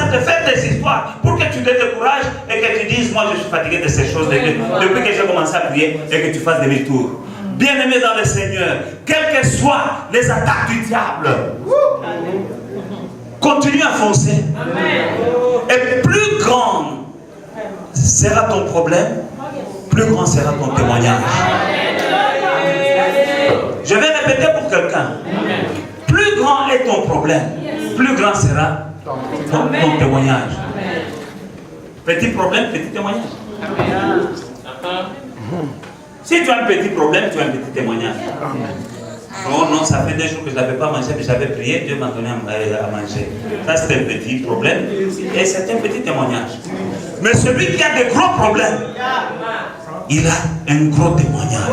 à te faire des histoires pour que tu te décourages et que tu dises, moi je suis fatigué de ces choses depuis que j'ai commencé à prier et que tu fasses demi-tour. Bien-aimé dans le Seigneur, quelles que soient les attaques du diable, continue à foncer. Et plus grand sera ton problème, plus grand sera ton témoignage. Je vais répéter pour quelqu'un. Plus grand est ton problème, plus grand sera ton témoignage. Petit problème, petit témoignage. Si tu as un petit problème, tu as un petit témoignage. Non, non, ça fait des jours que je n'avais pas mangé, mais j'avais prié, Dieu m'a donné à manger. Ça, c'est un petit problème et c'est un petit témoignage. Mais celui qui a de gros problèmes, il a un gros témoignage.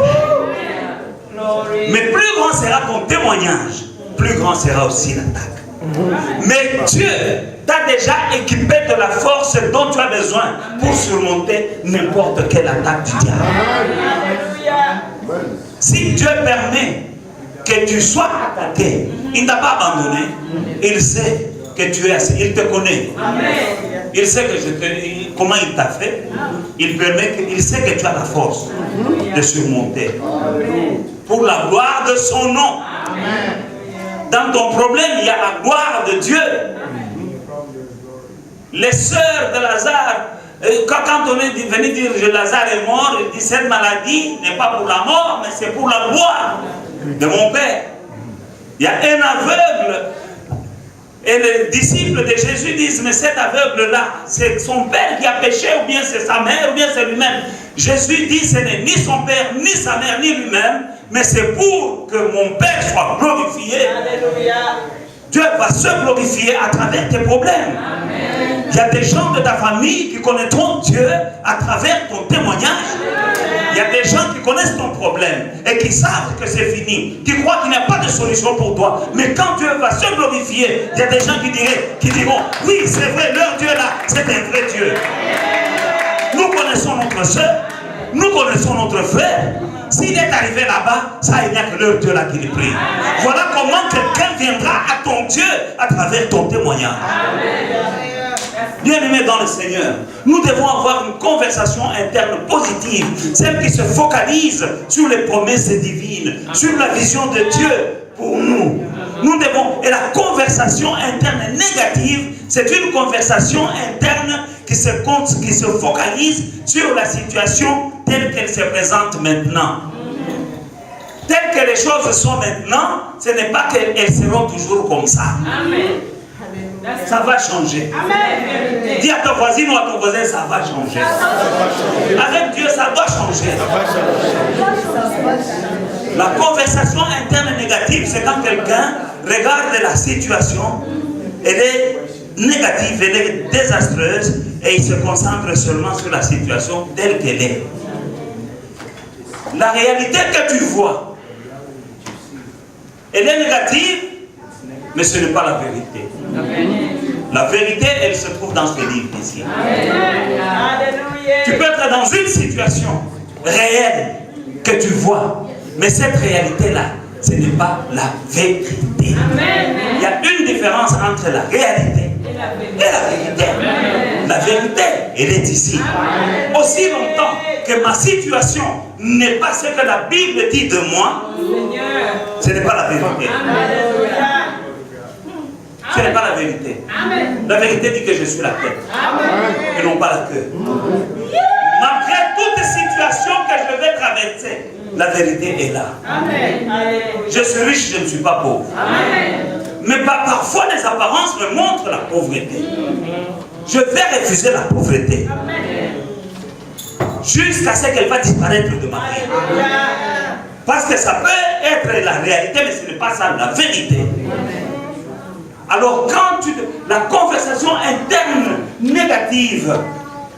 Mais plus grand sera ton témoignage, plus grand sera aussi l'attaque. Mais Dieu t'a déjà équipé de la force dont tu as besoin pour surmonter n'importe quelle attaque du diable. Si Dieu permet que tu sois attaqué, il ne t'a pas abandonné. Il sait que tu es assez, il te connaît. Il sait que comment il t'a fait. Il sait que tu as la force de surmonter. Pour la gloire de son nom. Dans ton problème, il y a la gloire de Dieu. Les sœurs de Lazare, quand on est venu dire que Lazare est mort, il dit cette maladie n'est pas pour la mort, mais c'est pour la gloire de mon Père. Il y a un aveugle. Et les disciples de Jésus disent, mais cet aveugle-là, c'est son père qui a péché, ou bien c'est sa mère, ou bien c'est lui-même. Jésus dit, ce n'est ni son père, ni sa mère, ni lui-même, mais c'est pour que mon Père soit glorifié. Alléluia. Dieu va se glorifier à travers tes problèmes. Amen. Il y a des gens de ta famille qui connaîtront Dieu à travers ton témoignage. Il y a des gens qui connaissent ton problème et qui savent que c'est fini, qui croient qu'il n'y a pas de solution pour toi. Mais quand Dieu va se glorifier, il y a des gens qui diront, oui, c'est vrai, leur Dieu là, c'est un vrai Dieu. Nous connaissons notre soeur, nous connaissons notre frère. S'il est arrivé là-bas, ça, il n'y a que leur Dieu là qui le prie. Voilà comment quelqu'un viendra à ton Dieu à travers ton témoignage. Bien-aimés dans le Seigneur, nous devons avoir une conversation interne positive, celle qui se focalise sur les promesses divines, sur la vision de Dieu pour nous. Nous devons, et la conversation interne négative, c'est une conversation interne qui se focalise sur la situation telle qu'elle se présente maintenant. Telles que les choses sont maintenant, ce n'est pas qu'elles seront toujours comme ça. Amen. Ça va changer. Amen. Dis à ton voisin ou à ton voisin, ça va changer. Avec Dieu, ça doit changer. La conversation interne négative, c'est quand quelqu'un regarde la situation, elle est négative, elle est désastreuse, et il se concentre seulement sur la situation telle qu'elle est. La réalité que tu vois, elle est négative, mais ce n'est pas la vérité. La vérité, elle se trouve dans ce livre ici. Tu peux être dans une situation réelle que tu vois, mais cette réalité-là, ce n'est pas la vérité. Il y a une différence entre la réalité et la vérité. La vérité, elle est ici. Aussi longtemps que ma situation n'est pas ce que la Bible dit de moi, ce n'est pas la vérité. Ce n'est pas la vérité. La vérité dit que je suis la tête et non pas la queue. Malgré toute situation que je vais traverser, la vérité est là. Je suis riche, je ne suis pas pauvre. Mais parfois les apparences me montrent la pauvreté. Je vais refuser la pauvreté jusqu'à ce qu'elle va disparaître de ma vie. Parce que ça peut être la réalité, mais ce n'est pas ça la vérité. Alors quand la conversation interne négative,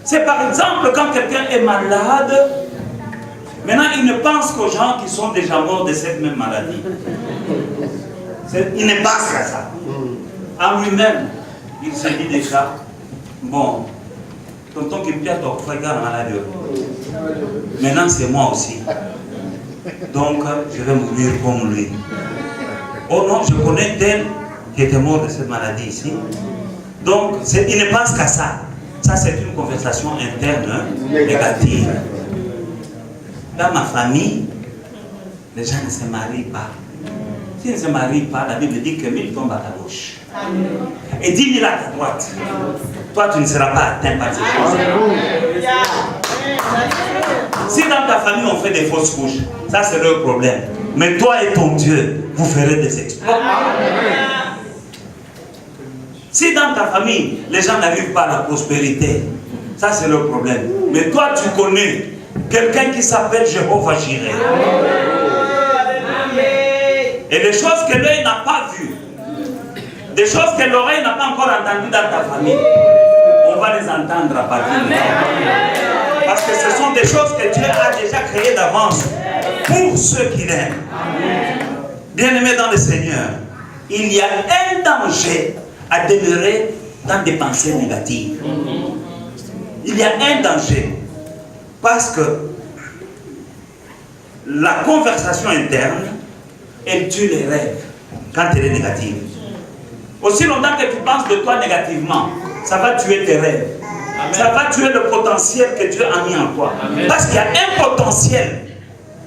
c'est par exemple quand quelqu'un est malade, maintenant il ne pense qu'aux gens qui sont déjà morts de cette même maladie. Il ne pense qu'à ça. En lui-même, il se dit déjà, bon, tonton qui perd ton frère maladie. Maintenant c'est moi aussi. Donc je vais mourir comme lui. Oh non, je connais tel qui était mort de cette maladie ici. Donc, il ne pense qu'à ça. Ça, c'est une conversation interne négative. Dans ma famille, les gens ne se marient pas. S'ils ne se marient pas, la Bible dit que 1000 tombent à ta gauche. Et 10 000 à ta droite. Toi, tu ne seras pas atteint par ces choses. Si dans ta famille, on fait des fausses couches, ça, c'est leur problème. Mais toi et ton Dieu, vous ferez des exploits. Si dans ta famille, les gens n'arrivent pas à la prospérité, ça, c'est leur problème. Mais toi, tu connais quelqu'un qui s'appelle Jéhovah Jireh. Et les choses que l'œil n'a pas vues, des choses que l'oreille n'a pas encore entendues dans ta famille, on va les entendre à partir de là. Parce que ce sont des choses que Dieu a déjà créées d'avance pour ceux qui l'aiment. Bien-aimés dans le Seigneur, il y a un danger à demeurer dans des pensées négatives. Il y a un danger. Parce que la conversation interne, elle tue les rêves quand elle est négative. Aussi longtemps que tu penses de toi négativement, ça va tuer tes rêves. Amen. Ça va tuer le potentiel que Dieu a mis en toi. Amen. Parce qu'il y a un potentiel.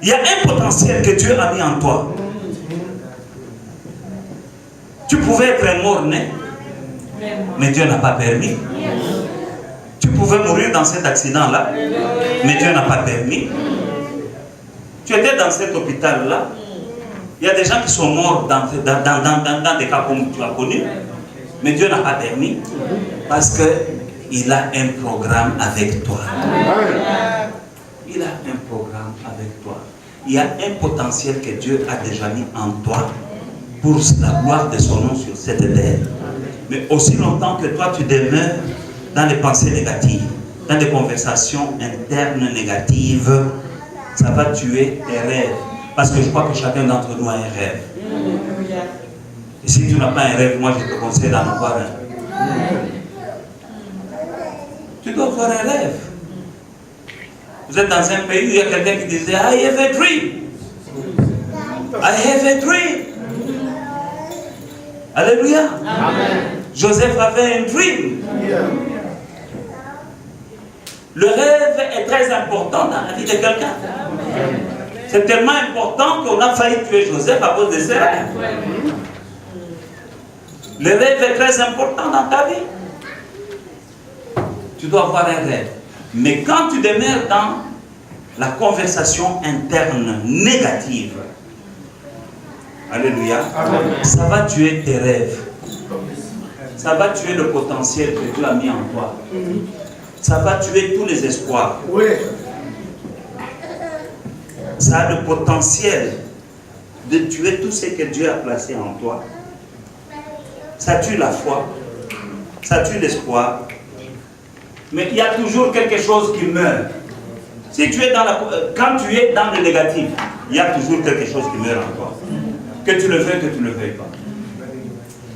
Il y a un potentiel que Dieu a mis en toi. Tu pouvais être mort-né, mais Dieu n'a pas permis. Tu pouvais mourir dans cet accident-là, mais Dieu n'a pas permis. Tu étais dans cet hôpital-là. Il y a des gens qui sont morts dans des cas comme tu as connu, mais Dieu n'a pas permis parce qu'il a un programme avec toi. Il a un programme avec toi. Il y a un potentiel que Dieu a déjà mis en toi pour la gloire de son nom sur cette terre. Mais aussi longtemps que toi tu demeures dans les pensées négatives, dans des conversations internes négatives, ça va tuer tes rêves. Parce que je crois que chacun d'entre nous a un rêve. Et si tu n'as pas un rêve, moi je te conseille d'en avoir un. Tu dois avoir un rêve. Vous êtes dans un pays où il y a quelqu'un qui disait I have a dream. I have a dream. Alléluia. Amen. Joseph avait un dream. Le rêve est très important dans la vie de quelqu'un. C'est tellement important qu'on a failli tuer Joseph à cause de ses rêves. Le rêve est très important dans ta vie. Tu dois avoir un rêve. Mais quand tu demeures dans la conversation interne négative, alléluia, amen, ça va tuer tes rêves. Ça va tuer le potentiel que Dieu a mis en toi. Ça va tuer tous les espoirs. Oui. Ça a le potentiel de tuer tout ce que Dieu a placé en toi. Ça tue la foi. Ça tue l'espoir. Mais il y a toujours quelque chose qui meurt. Si tu es quand tu es dans le négatif, il y a toujours quelque chose qui meurt en toi. Que tu le veuilles, que tu ne le veuilles pas.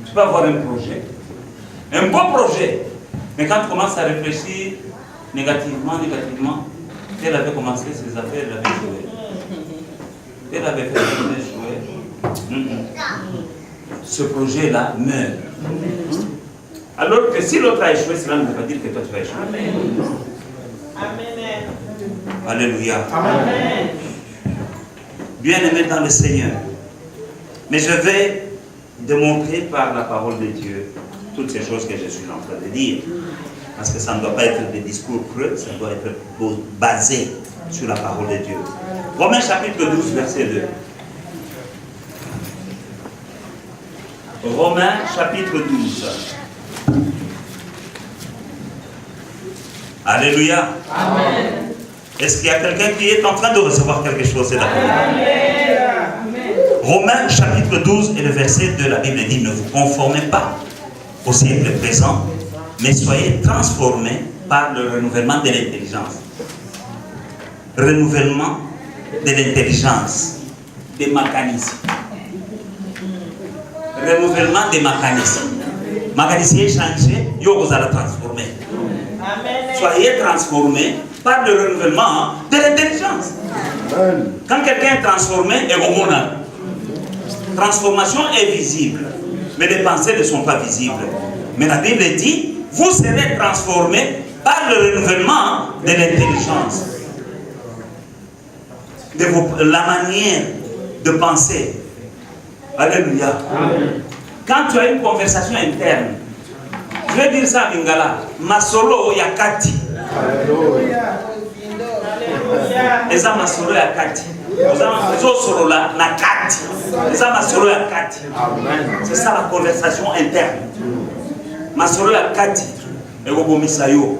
Tu peux avoir un projet. Un beau projet. Mais quand tu commences à réfléchir négativement, elle avait commencé ses affaires, elle avait joué. Elle avait fait jouer. Ce projet-là meurt. Alors que si l'autre a échoué, cela ne veut pas dire que toi tu vas échouer. Amen. Alléluia. Amen. Bien-aimé dans le Seigneur. Mais je vais démontrer par la parole de Dieu toutes ces choses que je suis en train de dire. Parce que ça ne doit pas être des discours creux, ça doit être basé sur la parole de Dieu. Romains chapitre 12, verset 2. Romains chapitre 12. Alléluia. Amen. Est-ce qu'il y a quelqu'un qui est en train de recevoir quelque chose cet après-midi? Romains chapitre 12 et le verset 2, la Bible dit: ne vous conformez pas au siècle présent, mais soyez transformés par le renouvellement de l'intelligence. Renouvellement de l'intelligence, des mécanismes. Renouvellement des mécanismes. Mécanicien changé, yo vous allez transformer. Soyez transformés par le renouvellement de l'intelligence. Quand quelqu'un est transformé, transformation est visible, mais les pensées ne sont pas visibles. Mais la Bible dit, vous serez transformés par le renouvellement de l'intelligence. De la manière de penser. Alléluia. Amen. Quand tu as une conversation interne, je vais dire ça en lingala, masolo yakati. Alléluia. Eza masolo yakati. Ozo solo la nakati. Eza masolo yakati. C'est ça la conversation interne. Masolo yakati. Egobomisayo.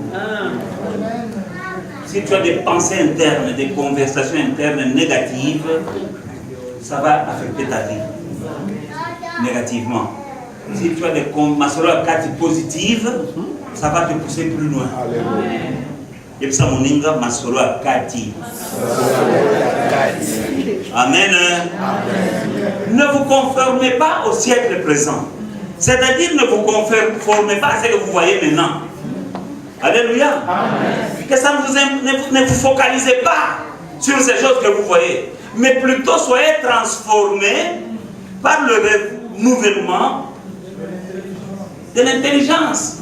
Si tu as des pensées internes, des conversations internes négatives, ça va affecter ta vie négativement. Si tu as des conversations positives, ça va te pousser plus loin. Et ça, mon inga, masolo akati. Amen. Ne vous conformez pas au siècle présent. C'est-à-dire, ne vous conformez pas à ce que vous voyez maintenant. Alléluia. Amen. Que ça ne vous focalisez pas sur ces choses que vous voyez, mais plutôt soyez transformés par le renouvellement de l'intelligence.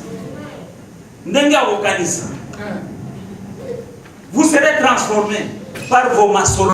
Vous serez transformés par vos maçons.